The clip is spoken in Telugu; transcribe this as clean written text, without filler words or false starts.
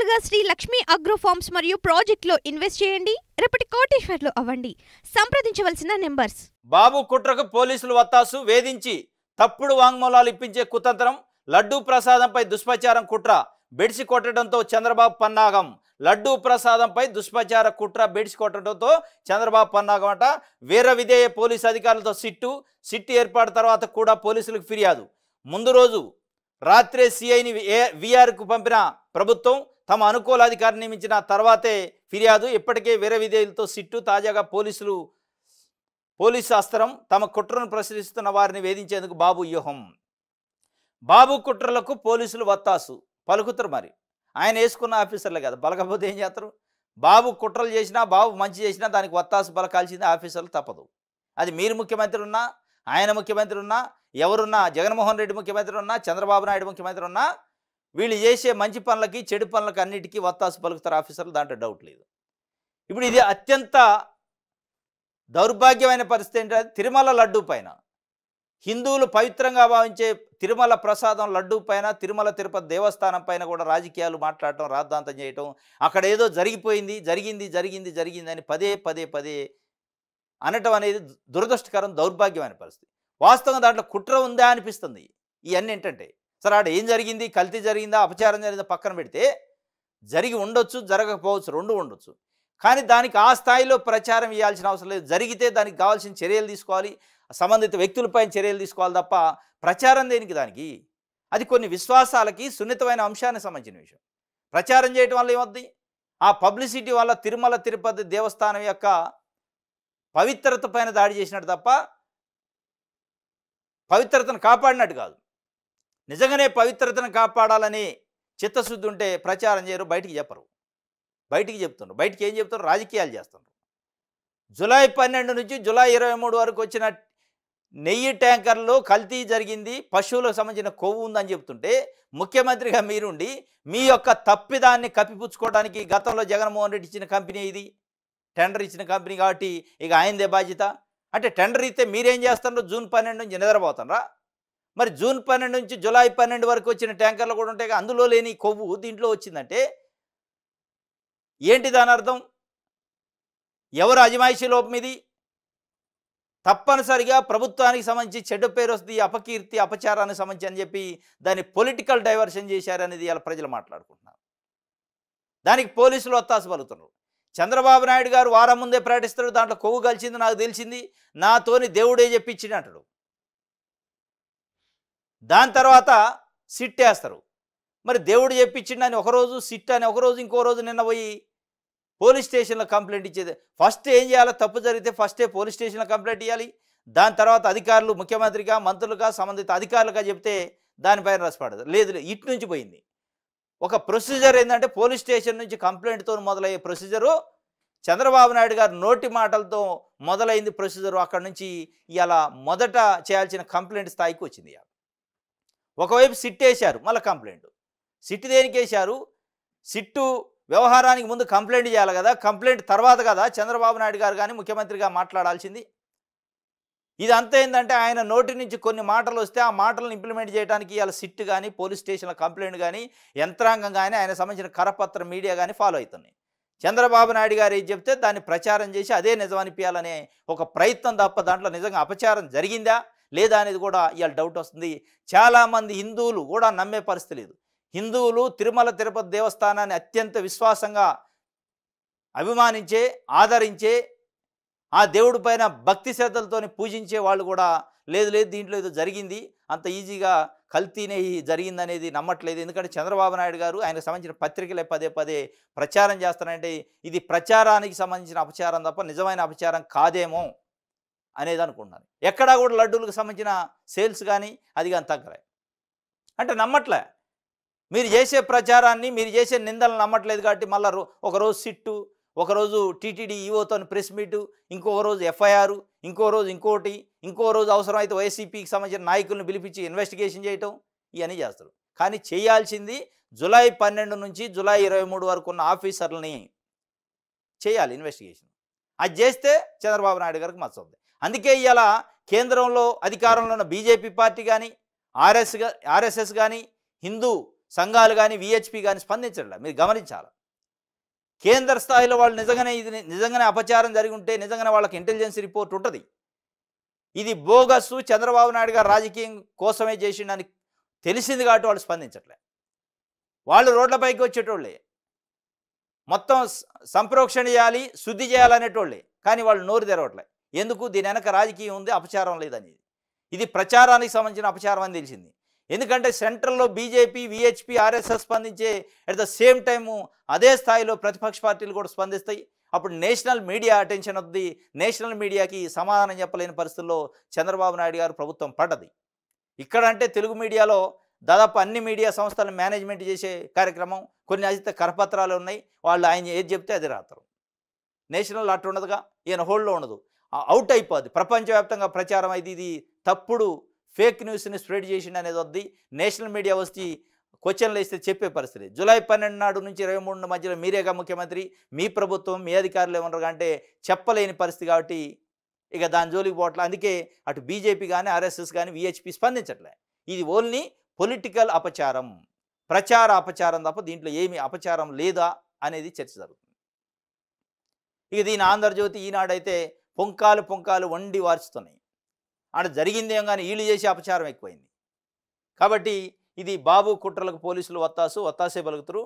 నేరుగా శ్రీ లక్ష్మీ అగ్రో ఫార్మ్స్ మరియు ప్రాజెక్టులో ఇన్వెస్ట్ చేయండి. రేపటి కోటీశ్వర్లు అవ్వండి. సంప్రదించవలసిన నెంబర్స్. బాబు కుట్రకు పోలీసులు వత్తాసు, వేధించి తప్పుడు వాంగ్మూలాలు ఇప్పించే కుతంత్రం, లడ్డూ ప్రసాదంపై దుష్ప్రచారం కుట్ర, బెడిసి కొట్టడంతో చంద్రబాబు పన్నాగం. లడ్డూ ప్రసాదంపై దుష్ప్రచార కుట్ర బెడిసి కొట్టడంతో చంద్రబాబు పన్నాగం అట. వీర విధేయ పోలీసు అధికారులతో సిట్టు ఏర్పాటు తర్వాత కూడా పోలీసులకు ఫిర్యాదు. ముందు రోజు రాత్రే సిఐని విఆర్కు పంపిన ప్రభుత్వం తమ అనుకూల అధికారిని నియమించిన తర్వాతే ఫిర్యాదు. ఇప్పటికే వీర విధేయులతో సిట్టు, తాజాగా పోలీసు అస్త్రం. తమ కుట్రను ప్రశ్నిస్తున్న వారిని వేధించేందుకు బాబు వ్యూహం. బాబు కుట్రలకు పోలీసులు వత్తాసు పలుకుతారు. మరి ఆయన వేసుకున్న ఆఫీసర్లే కదా, పలకపోతే ఏం చేస్తారు? బాబు కుట్రలు చేసినా, బాబు మంచి చేసినా దానికి వత్తాసు పలకాల్సింది ఆఫీసర్లు తప్పదు. అది మీరు ముఖ్యమంత్రి ఉన్నా, ఆయన ముఖ్యమంత్రి ఉన్నా, ఎవరున్నా, జగన్మోహన్ రెడ్డి ముఖ్యమంత్రి ఉన్నా, చంద్రబాబు నాయుడు ముఖ్యమంత్రి ఉన్నా, వీళ్ళు చేసే మంచి పనులకి చెడు పనులకి అన్నిటికీ వత్తాసు పలుకుతారు ఆఫీసర్లు, దాంట్లో డౌట్ లేదు. ఇప్పుడు ఇది అత్యంత దౌర్భాగ్యమైన పరిస్థితి ఏంటంటే, తిరుమల లడ్డూ పైన, హిందువులు పవిత్రంగా భావించే తిరుమల ప్రసాదం లడ్డూ పైన, తిరుమల తిరుపతి దేవస్థానం పైన కూడా రాజకీయాలు మాట్లాడటం, రాద్ధాంతం చేయటం, అక్కడ ఏదో జరిగింది అని పదే అనటం అనేది దురదృష్టకరం, దౌర్భాగ్యమైన పరిస్థితి. వాస్తవంగా దాంట్లో కుట్ర ఉందా అనిపిస్తుంది. ఇవన్నీ ఏంటంటే, సరే ఆడ ఏం జరిగింది, కల్తీ జరిగిందా, అపచారం జరిగిందా పక్కన పెడితే, జరిగి ఉండొచ్చు, జరగకపోవచ్చు, రెండు ఉండొచ్చు. కానీ దానికి ఆ స్థాయిలో ప్రచారం ఇవ్వాల్సిన అవసరం లేదు. జరిగితే దానికి కావాల్సిన చర్యలు తీసుకోవాలి, సంబంధిత వ్యక్తులపైన చర్యలు తీసుకోవాలి తప్ప ప్రచారం దేనికి దానికి? అది కొన్ని విశ్వాసాలకి సున్నితమైన అంశానికి సంబంధించిన విషయం. ప్రచారం చేయటం వల్ల ఏమవుద్ది? ఆ పబ్లిసిటీ వల్ల తిరుమల తిరుపతి దేవస్థానం యొక్క పవిత్రత పైన దాడి చేసినట్టు తప్ప పవిత్రతను కాపాడినట్టు కాదు. నిజంగానే పవిత్రతను కాపాడాలని చిత్తశుద్ధి ఉంటే ప్రచారం చేయరు, బయటికి చెప్పరు. బయటికి చెప్తున్నారు. బయటికి ఏం చెప్తారు? రాజకీయాలు చేస్తున్నారు. జూలై 12 నుంచి జూలై 23 వరకు వచ్చిన నెయ్యి ట్యాంకర్లో కల్తీ జరిగింది, పశువులకు సంబంధించిన కొవ్వు ఉందని చెప్తుంటే, ముఖ్యమంత్రిగా మీరుండి మీ యొక్క తప్పిదాన్ని కప్పిపుచ్చుకోవడానికి గతంలో జగన్మోహన్ రెడ్డి ఇచ్చిన కంపెనీ ఇది, టెండర్ ఇచ్చిన కంపెనీ కాబట్టి ఇక ఆయనదే బాధ్యత. అంటే టెండర్ ఇస్తే మీరేం చేస్తున్నారు? జూన్ 12 నుంచి నిద్రపోతారా? మరి జూన్ 12 నుంచి జూలై 12 వరకు వచ్చిన ట్యాంకర్లు కూడా ఉంటాయి, అందులో లేని కొవ్వు దీంట్లో వచ్చిందంటే ఏంటి దాని అర్థం? ఎవరు అజమాయిషీ లోపం ఇది? తప్పనిసరిగా ప్రభుత్వానికి సంబంధించి చెడ్డ పేరు వస్తుంది, అపకీర్తి, అపచారానికి సంబంధించి అని చెప్పి దాన్ని పొలిటికల్ డైవర్షన్ చేశారనేది ఇలా ప్రజలు మాట్లాడుకుంటున్నారు. దానికి పోలీసులు ఒత్తాసు పలుకుతున్నారు. చంద్రబాబు నాయుడు గారు వారం ముందే ప్రకటిస్తాడు, దాంట్లో కొవ్వు కలిసింది నాకు తెలిసింది, నాతోని దేవుడే చెప్పించింది అంటాడు. దాని తర్వాత సిట్ వేస్తారు. మరి దేవుడు చెప్పించిండని ఒకరోజు, సిట్ అని ఒకరోజు, ఇంకో రోజు నిన్న పోయి పోలీస్ స్టేషన్లో కంప్లైంట్ ఇచ్చేది. ఫస్ట్ ఏం చేయాలో? తప్పు జరిగితే ఫస్టే పోలీస్ స్టేషన్లో కంప్లైంట్ ఇవ్వాలి. దాని తర్వాత అధికారులు, ముఖ్యమంత్రిగా, మంత్రులుగా, సంబంధిత అధికారులుగా చెప్తే దానిపైన రసపడదు. లేదు, ఇటు నుంచి పోయింది ఒక ప్రొసీజర్. ఏంటంటే పోలీస్ స్టేషన్ నుంచి కంప్లైంట్తో మొదలయ్యే ప్రొసీజరు, చంద్రబాబు నాయుడు గారు నోటి మాటలతో మొదలైంది ప్రొసీజరు. అక్కడి నుంచి ఇలా మొదట చేయాల్సిన కంప్లైంట్ స్థాయికి వచ్చింది. ఒకవైపు సిట్ వేశారు, మళ్ళీ కంప్లైంట్. సిట్ దేనికి వేశారు? సిట్టు వ్యవహారానికి ముందు కంప్లైంట్ చేయాలి కదా, కంప్లైంట్ తర్వాత కదా చంద్రబాబు నాయుడు గారు కానీ ముఖ్యమంత్రిగా మాట్లాడాల్సింది. ఇది అంతా ఏంటంటే, ఆయన నోటి నుంచి కొన్ని మాటలు వస్తే ఆ మాటలను ఇంప్లిమెంట్ చేయడానికి ఇలా సిట్ కానీ, పోలీస్ స్టేషన్ల కంప్లైంట్ కానీ, యంత్రాంగం కానీ, ఆయన సంబంధించిన కరపత్ర మీడియా కానీ ఫాలో అవుతున్నాయి. చంద్రబాబు నాయుడు గారు ఏం చెప్తే దాన్ని ప్రచారం చేసి అదే నిజం అనిపించాలనే ఒక ప్రయత్నం తప్ప దాంట్లో నిజంగా అపచారం జరిగిందా లేదా అనేది కూడా ఇవాళ డౌట్ వస్తుంది. చాలామంది హిందువులు కూడా నమ్మే పరిస్థితి లేదు. హిందువులు తిరుమల తిరుపతి దేవస్థానాన్ని అత్యంత విశ్వాసంగా అభిమానించే, ఆదరించే, ఆ దేవుడి పైన భక్తి శ్రద్ధలతో పూజించే వాళ్ళు కూడా లేదు దీంట్లో ఏదో జరిగింది, అంత ఈజీగా కల్తీనే జరిగిందనేది నమ్మట్లేదు. ఎందుకంటే చంద్రబాబు నాయుడు గారు ఆయనకు సంబంధించిన పత్రికలే పదే ప్రచారం చేస్తారంటే ఇది ప్రచారానికి సంబంధించిన అపచారం తప్ప నిజమైన అపచారం కాదేమో అనేది అనుకుంటున్నాను. ఎక్కడా కూడా లడ్డూలకు సంబంధించిన సేల్స్ కానీ అది కానీ తగ్గలే. అంటే నమ్మట్లే. మీరు చేసే ప్రచారాన్ని, మీరు చేసే నిందలను నమ్మట్లేదు కాబట్టి మళ్ళీ ఒకరోజు సిట్టు, ఒకరోజు టీటీడీ ఈవోతో ప్రెస్ మీటు, ఇంకొక రోజు ఎఫ్ఐఆర్, ఇంకో రోజు ఇంకోటి, ఇంకో రోజు అవసరమైతే వైసీపీకి సంబంధించిన నాయకులను పిలిపించి ఇన్వెస్టిగేషన్ చేయటం, ఇవన్నీ చేస్తారు. కానీ చేయాల్సింది జూలై 12 నుంచి జూలై 23 వరకు ఉన్న ఆఫీసర్లని చేయాలి ఇన్వెస్టిగేషన్. అది చేస్తే చంద్రబాబు నాయుడు గారికి మచ్చవుతుంది. అందుకే ఇలా కేంద్రంలో అధికారంలో ఉన్న బీజేపీ పార్టీ కానీ, ఆర్ఎస్ఎస్ కానీ, హిందూ సంఘాలు కానీ విహెచ్పి కానీ స్పందించట్లేదు. మీరు గమనించాలి. కేంద్ర స్థాయిలో వాళ్ళు నిజంగానే అపచారం జరిగి ఉంటే నిజంగానే వాళ్ళకి ఇంటెలిజెన్స్ రిపోర్ట్ ఉంటుంది. ఇది బోగస్సు, చంద్రబాబు నాయుడు గారు రాజకీయం కోసమే చేసిండని తెలిసింది కాబట్టి వాళ్ళు స్పందించట్లే. వాళ్ళు రోడ్లపైకి వచ్చేటోళ్ళే, మొత్తం సంప్రోక్షణ చేయాలి, శుద్ధి చేయాలనేటోళ్ళే. కానీ వాళ్ళు నోరు తెరవట్లే. ఎందుకు? దీని వెనక రాజకీయం ఉంది, అపచారం లేదని. ఇది ప్రచారానికి సంబంధించిన అపచారం అని తెలిసింది. ఎందుకంటే సెంట్రల్లో బీజేపీ, విహెచ్పి, ఆర్ఎస్ఎస్ స్పందించే అట్ ద సేమ్ టైము అదే స్థాయిలో ప్రతిపక్ష పార్టీలు కూడా స్పందిస్తాయి. అప్పుడు నేషనల్ మీడియా అటెన్షన్ వద్ది. నేషనల్ మీడియాకి సమాధానం చెప్పలేని పరిస్థితుల్లో చంద్రబాబు నాయుడు గారు ప్రభుత్వం పడ్డది. ఇక్కడ అంటే తెలుగు మీడియాలో దాదాపు అన్ని మీడియా సంస్థలను మేనేజ్మెంట్ చేసే కార్యక్రమం, కొన్ని అయితే కరపత్రాలు ఉన్నాయి, వాళ్ళు ఆయన ఏది చెప్తే అది రాస్తారు. నేషనల్ అట్టు ఉండదుగా, ఈయన హోల్డ్లో ఉండదు, అవుట్ అయిపోద్ది. ప్రపంచవ్యాప్తంగా ప్రచారం అయితే ఇది తప్పుడు ఫేక్ న్యూస్ని స్ప్రెడ్ చేసిండు అనేది వద్ది. నేషనల్ మీడియా వచ్చి క్వశ్చన్లు వేస్తే చెప్పే పరిస్థితి. జూలై 12 నాడు నుంచి 23 మధ్యలో మీరేగా ముఖ్యమంత్రి, మీ ప్రభుత్వం, మీ అధికారులు ఏమన్నారు అంటే చెప్పలేని పరిస్థితి కాబట్టి ఇక దాని జోలికి పోవట్లే. అందుకే అటు బీజేపీ కానీ ఆర్ఎస్ఎస్ కానీ విహెచ్పి స్పందించట్లే. ఇది ఓన్లీ పొలిటికల్ అపచారం, ప్రచార అపచారం తప్ప దీంట్లో ఏమి అపచారం లేదా అనేది చర్చ జరుగుతుంది. ఇక దీని ఆంధ్రజ్యోతి, ఈనాడైతే పొంకాలు వండి వార్చుతున్నాయి. ఆడ జరిగిందేం కానీ వీళ్ళు చేసే అపచారం ఎక్కువైంది. కాబట్టి ఇది బాబు కుట్రలకు పోలీసులు ఒత్తాసే పలుకుతారు.